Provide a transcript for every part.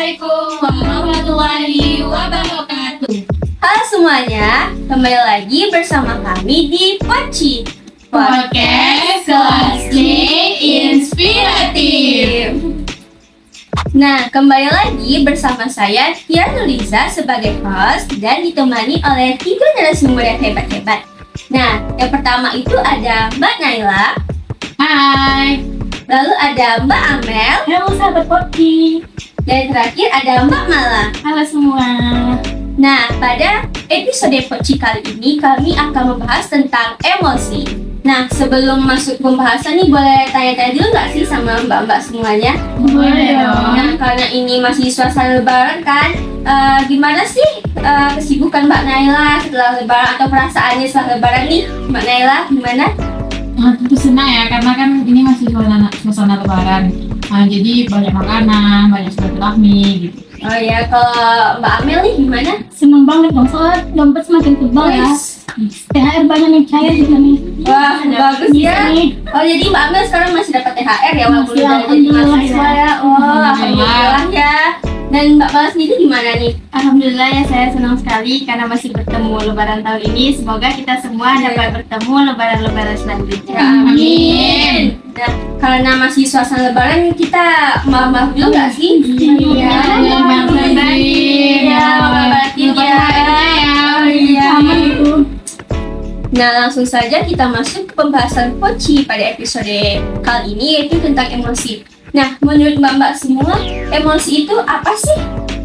Assalamualaikum warahmatullahi wabarakatuh. Halo semuanya, kembali lagi bersama kami di Poci Podcast Kelas J Inspiratif. Nah, kembali lagi bersama saya Tia Nuliza sebagai host dan ditemani oleh 3 narasumber yang hebat-hebat. Nah, yang pertama itu ada Mbak Naila, Hai. lalu ada Mbak Amel, Halo sahabat Poci. dan terakhir ada Mbak Mala. Halo semua. Nah, pada episode Poci kali ini kami akan membahas tentang emosi. Nah, sebelum masuk pembahasan nih, boleh tanya-tanya dulu nggak sih sama mbak-mbak semuanya? Boleh dong. Nah, karena ini masih suasana lebaran kan, gimana sih kesibukan Mbak Naila setelah lebaran atau perasaannya setelah lebaran nih? Mbak Naila, gimana? Tentu senang ya, karena kan ini masih suasana lebaran. Jadi banyak makanan, banyak silaturahmi gitu. Oh ya, kalau Mbak Amel nih gimana? Seneng banget dong, soalnya dompet semakin tebal ya. Wis. THR banyak yang cair juga nih. Wah, bagus ya. Nih. Oh, jadi Mbak Amel sekarang masih dapat THR ya walaupun Masih, udah jadi alhamdulillah mahasiswa ya. Oh, alhamdulillah ya. Dan Mbak Mala sendiri gimana nih? Alhamdulillah ya, saya senang sekali karena masih bertemu lebaran tahun ini. Semoga kita semua dapat bertemu lebaran-lebaran selanjutnya. Ya, amin. Nah, karena masih suasana lebaran, kita maaf dulu nggak sih? Iya, maaf batin. Iya, maaf batin ya. Oh, iya. Aman itu. Nah, langsung saja kita masuk ke pembahasan Poci pada episode kali ini, yaitu tentang emosi. Nah, menurut mbak-mbak semua, emosi itu apa sih?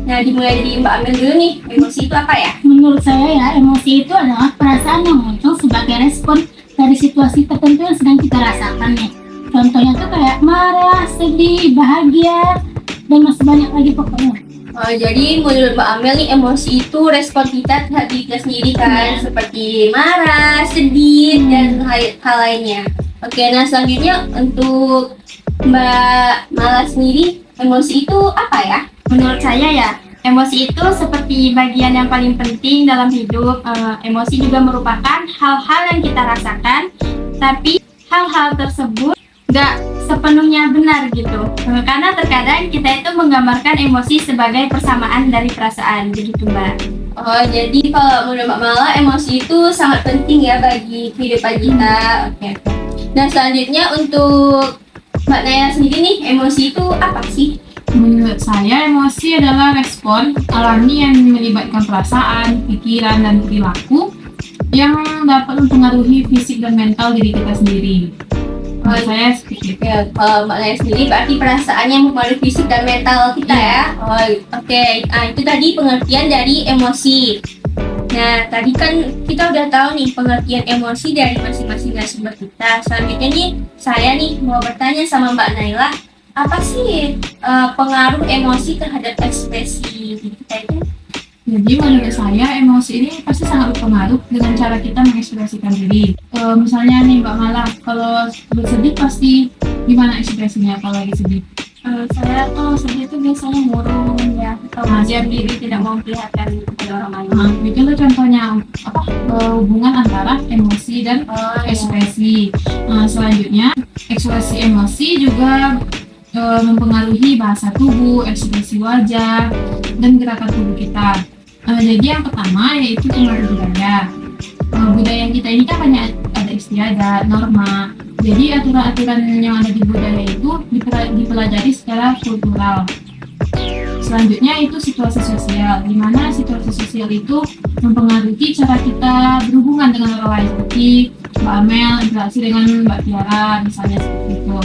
Nah, dimulai dari Mbak Amel dulu nih, emosi itu apa ya? Menurut saya ya, emosi itu adalah perasaan yang muncul sebagai respon dari situasi tertentu yang sedang kita rasakan nih. Contohnya tuh kayak marah, sedih, bahagia, dan masih banyak lagi pokoknya. Oh, jadi menurut Mbak Amel nih, emosi itu respon kita terhadap diri kita sendiri kan, seperti marah, sedih, dan hal lainnya. Oke, nah selanjutnya untuk Mbak Mala sendiri, emosi itu apa ya? Menurut saya ya, emosi itu seperti bagian yang paling penting dalam hidup. Emosi juga merupakan hal-hal yang kita rasakan, tapi hal-hal tersebut nggak sepenuhnya benar gitu. Karena terkadang kita itu menggambarkan emosi sebagai persamaan dari perasaan, begitu Mbak. Oh, jadi kalau menurut Mbak Mala, emosi itu sangat penting ya bagi kehidupan kita. Oke. Nah, selanjutnya untuk Mbak Naya sendiri nih, emosi itu apa sih? Menurut saya, emosi adalah respon alami yang melibatkan perasaan, pikiran, dan perilaku yang dapat mempengaruhi fisik dan mental diri kita sendiri. Menurut saya seperti itu. Ya, kalau Mbak Naya sendiri berarti perasaannya mempengaruhi fisik dan mental kita ya. Oh, oke. Nah, itu tadi pengertian dari emosi. Nah, tadi kan kita udah tahu nih pengertian emosi dari masing-masing narasumber kita. Selanjutnya nih, saya nih mau bertanya sama Mbak Naila, apa sih pengaruh emosi terhadap ekspresi diri kita itu? Jadi menurut saya emosi ini pasti sangat berpengaruh dengan cara kita mengekspresikan diri. Misalnya nih Mbak Mala, kalau bersedih pasti gimana ekspresinya kalau lagi sedih? Saya kalau sedih itu biasanya murung ya, atau diam diri, tidak mau memperlihatkan kepada orang lain. Nah, itu tuh contohnya hubungan antara emosi dan ekspresi. Selanjutnya ekspresi emosi juga mempengaruhi bahasa tubuh, ekspresi wajah, dan gerakan tubuh kita. Jadi yang pertama yaitu pengaruh budaya. Budaya kita ini kan banyak ada istiadat, norma. Jadi aturan-aturan yang ada di budaya itu dipelajari secara kultural. Selanjutnya itu situasi sosial, di mana situasi sosial itu mempengaruhi cara kita berhubungan dengan orang lain, seperti Mbak Amel interaksi dengan Mbak Tiara, misalnya seperti itu.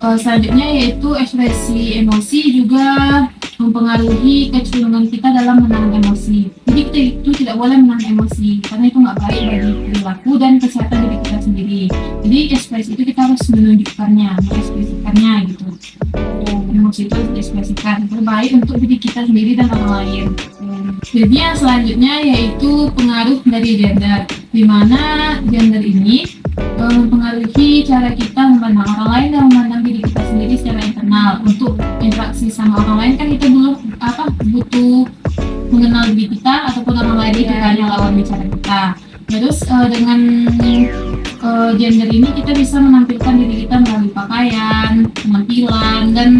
Selanjutnya yaitu ekspresi emosi juga mempengaruhi kecenderungan kita dalam menahan emosi. Jadi kita itu tidak boleh menahan emosi karena itu nggak baik bagi perilaku dan kesehatan diri kita sendiri. Jadi ekspresi itu kita harus menunjukkannya, mengekspresikannya gitu. Emosi itu harus diekspresikan, terbaik untuk diri kita sendiri dan orang lain. Jadi yang selanjutnya yaitu pengaruh dari gender, di mana gender ini mempengaruhi cara kita memandang orang lain dan memandang diri kita sendiri secara internal. Untuk interaksi sama orang lain kan kita butuh mengenal diri kita ataupun orang lain itu kan yang lawan bicara kita. Terus dengan gender ini kita bisa menampilkan diri kita melalui pakaian, penampilan, dan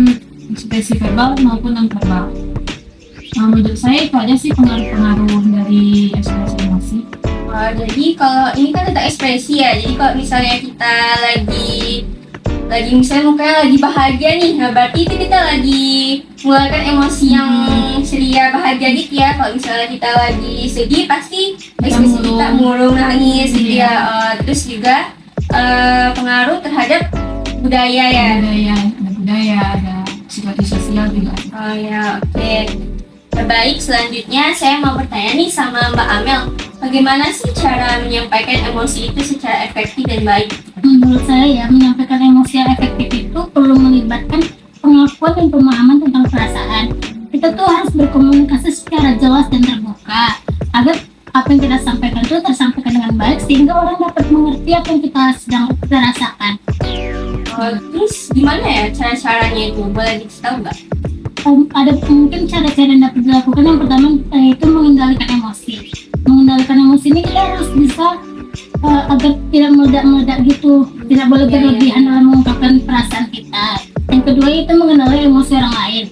ekspresi verbal maupun non verbal. Menurut saya itu aja sih pengaruh-pengaruh dari ekspresi emosi. Jadi kalau ini kan tentang ekspresi ya. Jadi kalau misalnya kita lagi misalnya mukanya lagi bahagia nih, nah berarti itu kita lagi mengeluarkan emosi yang ceria bahagia gitu ya. Kalau misalnya kita lagi sedih pasti ekspresi kita murung nangis gitu ya. Terus juga pengaruh terhadap budaya ya. Ada budaya, ada situasi sosial juga. Oh ya, oke. Baik, selanjutnya saya mau bertanya nih sama Mbak Amel, bagaimana sih cara menyampaikan emosi itu secara efektif dan baik? Menurut saya ya, menyampaikan emosi yang efektif itu perlu melibatkan pengakuan dan pemahaman tentang perasaan. Kita tuh harus berkomunikasi secara jelas dan terbuka agar apa yang kita sampaikan itu tersampaikan dengan baik sehingga orang dapat mengerti apa yang kita sedang rasakan. Terus gimana ya cara-caranya itu? Boleh dikasih tahu nggak? Ada mungkin cara-cara yang dapat dilakukan. Yang pertama itu mengendalikan emosi. Mengendalikan emosi ini kita harus bisa agar tidak meledak-meledak gitu, tidak boleh berlebihan dalam mengungkapkan perasaan kita. Yang kedua itu mengenali emosi orang lain,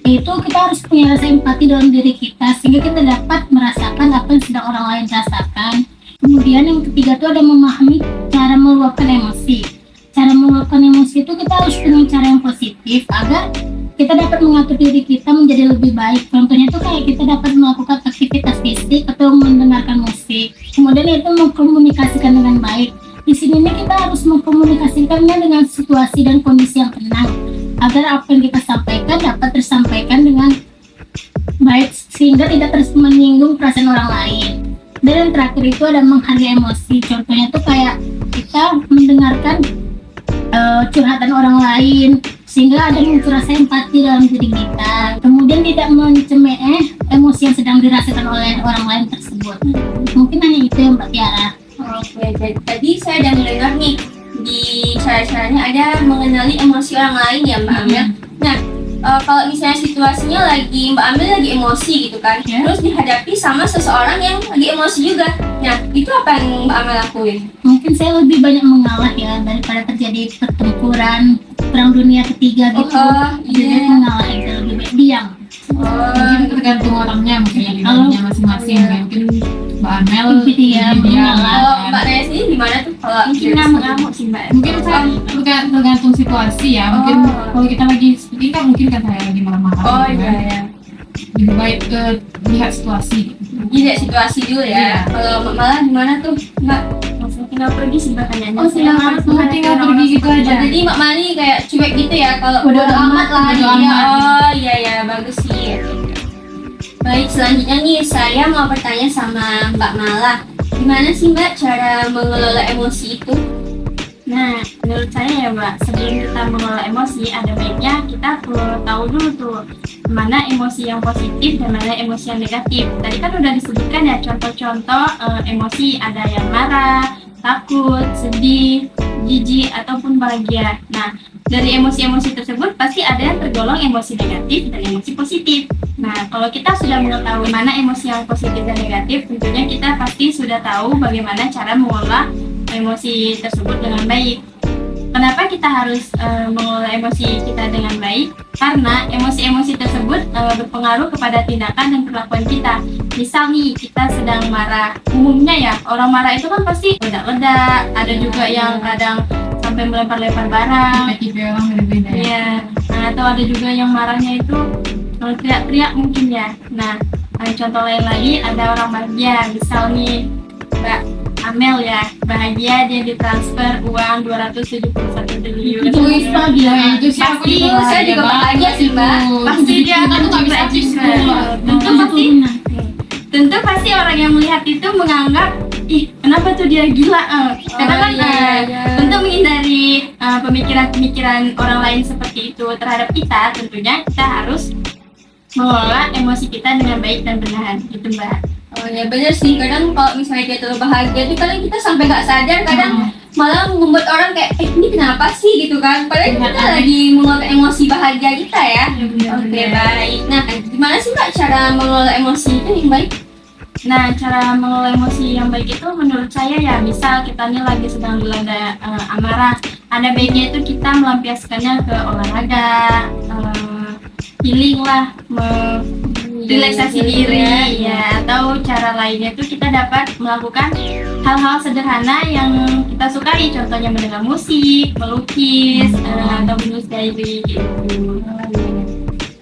yaitu kita harus punya rasa empati dalam diri kita sehingga kita dapat merasakan apa yang sedang orang lain rasakan. Kemudian yang ketiga itu ada memahami cara meluapkan emosi. Cara meluapkan emosi itu kita harus punya cara yang positif agar kita dapat mengatur diri kita menjadi lebih baik. Contohnya itu kayak kita dapat melakukan aktivitas fisik atau mendengarkan musik. Kemudian itu mengkomunikasikan dengan baik. Di sini nih kita harus mengkomunikasikannya dengan situasi dan kondisi yang tenang agar apa yang kita sampaikan dapat tersampaikan dengan baik sehingga tidak terus menyinggung perasaan orang lain. Dan yang terakhir itu ada menghargai emosi. Contohnya itu kayak kita mendengarkan curhatan orang lain sehingga ada muncul rasa empati dalam diri kita. Kemudian tidak mencemooh emosi yang sedang dirasakan oleh orang lain tersebut. Mungkin hanya itu ya Mbak Tiara. Oke, jadi tadi saya udah mendengar nih di cara-caranya ada mengenali emosi orang lain ya Mbak Amel. Nah, kalau misalnya situasinya Mbak Amel lagi emosi gitu kan, terus dihadapi sama seseorang yang lagi emosi juga. Nah, itu apa yang Mbak Amel lakuin? Mungkin saya lebih banyak mengalah ya daripada terjadi pertempuran perang dunia ketiga gitu. Jadi mengalah aja, lebih baik diam. Mungkin tergantung orangnya, mungkin ya, dinamiknya masing-masing. Mungkin Mbak Amel dia mengalah. Kalau Mbak Naya sendiri gimana tuh? Kalau Mungkin ngamuk-ngamuk sih Mbak. Mungkin saya tergantung situasi ya. Mungkin kalau kita lagi seperti ini kan mungkin kan saya lagi marah-marah. Gitu kan. Ya. Lebih baik lihat situasi. Lihat situasi dulu ya. Kalau Mbak Mala gimana tuh Mbak? Langsung tinggal pergi sih makanya. Tinggal pergi gitu aja. Jadi Mbak Mali kayak cuek gitu ya, kalau Bodo bodo amat lah bodo dia. amat. Oh iya bagus sih. Baik, selanjutnya nih saya mau bertanya sama Mbak Mala, gimana sih Mbak cara mengelola emosi itu? Nah, menurut saya ya Mbak, sebelum kita mengelola emosi, ada baiknya kita perlu tahu dulu tuh mana emosi yang positif dan mana emosi yang negatif. Tadi kan udah disebutkan ya contoh-contoh emosi, ada yang marah, takut, sedih, jijik, ataupun bahagia. Nah, dari emosi-emosi tersebut pasti ada yang tergolong emosi negatif dan emosi positif. Nah, kalau kita sudah mengetahui mana emosi yang positif dan negatif, tentunya kita pasti sudah tahu bagaimana cara mengolah emosi tersebut dengan baik. Kenapa kita harus mengelola emosi kita dengan baik? Karena emosi-emosi tersebut berpengaruh kepada tindakan dan perlakuan kita. Misal nih, kita sedang marah. Umumnya ya, orang marah itu kan pasti ledak-ledak. Ada juga yang kadang sampai melempar-lempar barang. Tipe orang berbeda ya. Iya. Nah, atau ada juga yang marahnya itu teriak-teriak mungkin ya. Nah, contoh lain lagi ada orang bahagia. Misal nih, Mbak Amel ya, bahagia dia ditransfer uang 271 triliun. Itu bisa dia. Itu siapa Pasti itu? saya juga bahagia sih Mbak. Pasti dia akan tuh nggak bisa habis dulu. Tentu pasti orang yang melihat itu menganggap, ih kenapa tuh dia gila? Karena kan untuk menghindari pemikiran-pemikiran orang lain seperti itu terhadap kita, tentunya kita harus mengelola emosi kita dengan baik dan benar, gitu Mbak. Oh ya bener sih, kadang kalau misalnya kita terlalu bahagia itu kadang kita sampai nggak sadar, kadang malah membuat orang kayak ini kenapa sih gitu kan, padahal kita lagi mengelola emosi bahagia kita ya. Oke, baik. Nah, gimana sih Mbak cara mengelola emosi itu yang baik? Nah, cara mengelola emosi yang baik itu menurut saya ya, misal kita nih lagi sedang dilanda amarah, ada baiknya itu kita melampiaskannya ke olahraga, healing lah, relaksasi diri ya, atau cara lainnya itu kita dapat melakukan hal-hal sederhana yang kita sukai, contohnya mendengar musik, melukis, atau menulis diary gitu.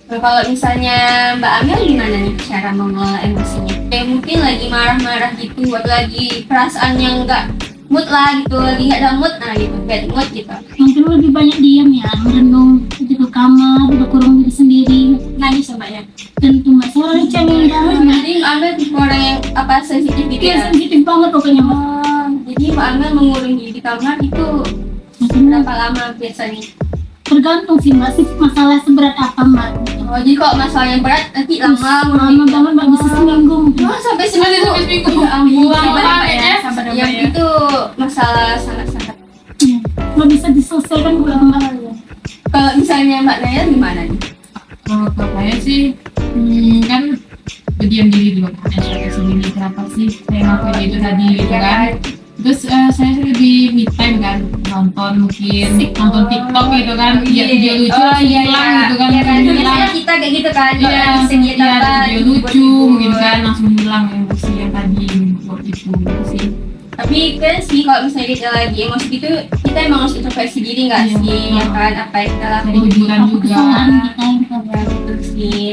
Nah, kalau misalnya Mbak Amel gimana nih cara mengelola emosinya? Kayak mungkin lagi marah-marah gitu, atau lagi perasaan yang nggak mood lah gitu, lagi nggak ada mood, nah gitu, bad mood gitu. Mungkin lebih banyak diam ya, merenung di kamar, berkurung diri sendiri. Nangis Mbak ya. Tentu Mbak, saya orang cengeng banget Mbak. Jadi Mbak Amel tipe orang yang apa sensitif gitu Dia ya? sensitif banget pokoknya Mbak. Jadi Mbak Amel mengurung diri di kamar itu Maksudnya berapa lama biasanya? tergantung sih Mbak, sih masalah seberat apa Mbak. Oh, jadi kalau masalah yang berat nanti lama Lama banget Mbak, bisa seminggu mungkin. Oh, sampai seminggu. Sampai seminggu. Ya ampun. Sabar ya, Mbak ya, ya. sabar ya, Mbak Yang ya. itu masalah sangat-sangat. Ya, nggak bisa diselesaikan juga Mbak. Kalau misalnya Mbak Naya gimana nih? Kalau saya sih kan berdiam diri dulu kan, ekspresi diri kenapa sih saya ngakuin itu tadi gitu Ya kan. Terus saya lebih me time kan, nonton mungkin nonton TikTok gitu kan, video lucu Oh iya hilang iya. gitu kan, Iya kan, hilang. biasanya kita kayak gitu kan. Kalau Iya, lagi sedih iya, apa, video lucu gitu kan, langsung hilang emosi yang tadi waktu itu gitu sih. Tapi kan sih kalau misalnya kita lagi emosi gitu, kita emang harus introspeksi diri nggak Iya, sih? Ya betul. kan, apa yang kita Cari lakukan. hiburan Apa juga. kesalahan kita yang kita Ya, betul sih.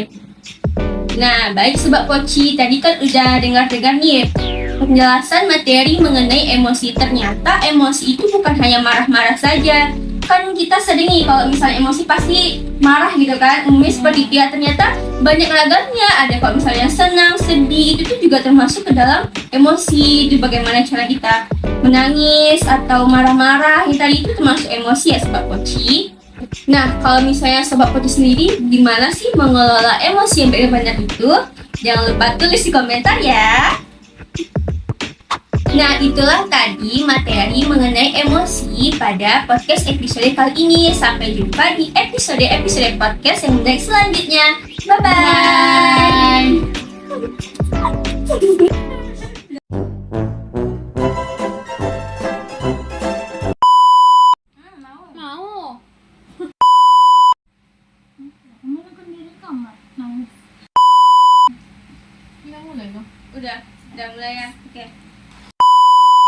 Nah, baik Sobat Poci, tadi kan udah dengar-dengar nih penjelasan materi mengenai emosi. Ternyata emosi itu bukan hanya marah-marah saja. Kan kita sering nih kalau misalnya emosi pasti marah gitu kan, umumnya seperti itu ya. Ternyata banyak ragamnya. Ada kalau misalnya senang, sedih, itu tuh juga termasuk ke dalam emosi. Itu bagaimana cara kita menangis atau marah-marah, yang tadi itu termasuk emosi ya Sobat Poci. Nah, kalau misalnya Sobat Poci sendiri, gimana sih mengelola emosi yang benar-benar itu? Jangan lupa tulis di komentar ya. Nah, itulah tadi materi mengenai emosi pada podcast episode kali ini. Sampai jumpa di episode-episode podcast yang next selanjutnya. Bye-bye. Mau. Kamu kan diri kamar. Nangis. Kita mulai loh. Udah mulai ya. Oke.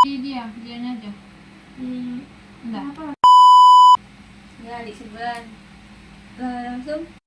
Dianya aja. Enggak. Ya, di sebelah. Langsung.